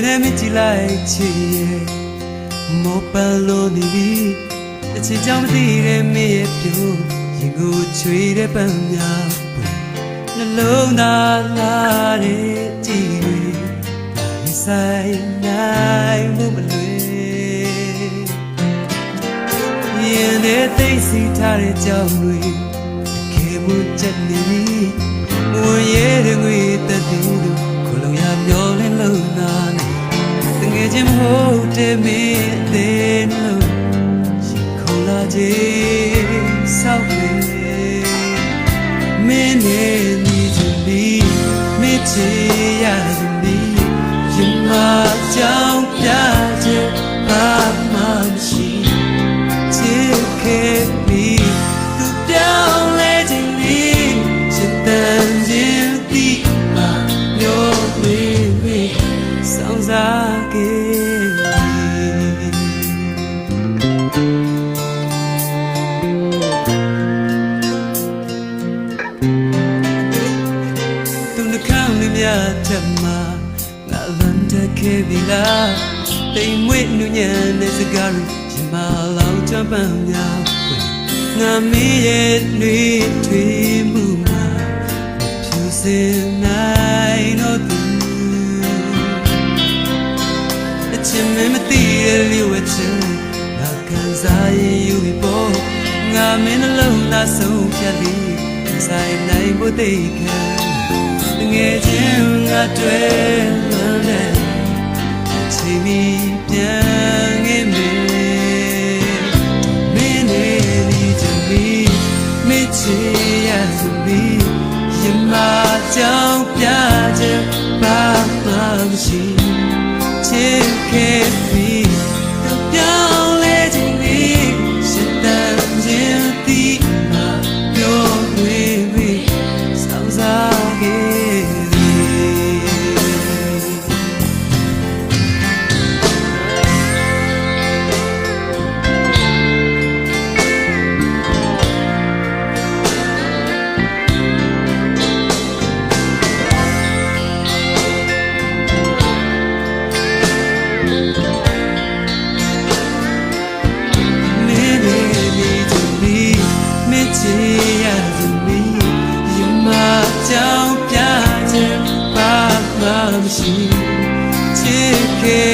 နဲ့မြစ်ကြည့်လိုက်ချစ်ရဲ့မောပန်းလို့နေပြီအချစ်ကြောင့်မသိတဲ့မင်းရဲ့ပြုံးရင်ကိုချွေတဲ့ပန်းများနှလုံးသားလာတဲ့ကြည်တွေဆိုင်နိုင်မှုမလွယ်ရင်နဲ့သိသိထားတဲ့ကြောင်တွေခေမှုချက်နေပြီဝင်ရဲတဲ့ငွေတက်တူခလုံးရမျောလင်းလုံနာနေတငယ်ချင်းမဟုတ်တဲ့မင်းအသေးလို့ရင်ခုန်လာခြင်းဆောက်လေမင်းနဲ့ညီချင်ပြီးမင်းချေရခြင်းပြီးရင်မကြောင်ပြခြင်းဘာမှမရှိချစ်ခဲ့ပြီးသူပြောင်းလဲခြင်းလေးရှင်တန်ခြင်းဒီမှာမျိုးတွေဆောင်းစားခဲ့သူနှကောင်းလေးများထက်မှာငါလမ်းတက်ခဲ့ပြီလားတိမ်မွေ့နူးညံ့တဲ့စကားတွေရင်မလောင်ချမ်းပန်းများငါမင်းရဲ့နှွေးထွေးမှုမှာဖြူစင်နိုင်တော့သူအချင်မသိတဲ့လျှို့ချင်ငါခံစားရင်ယူပြီးပေါ်ငါမင်းနှလုံးသားဆုံးဖြတ်ပြီးဆိုင်နိုင်ဖို့သိခံငယ်ချင်းငါတွေ့မှန်းတဲ့အချိန်မီပြန်ခဲ့မယ်မင်းနဲ့ဒီချင်ပြီးမချေရစပြီးရမကြောင်ပြခြင်းဘာမှမရှိချစ်ခဲ့ပြီးတော့ပြောင်းလဲခြင်းလေးရှင်တန်ခြင်းဒီမှာပြောဝေးဝေးဆောင်းစားခဲ့ချစ်ရသူမီယမကြောင်ပြခြင်းဘာမှမရှိချစ်ခဲ့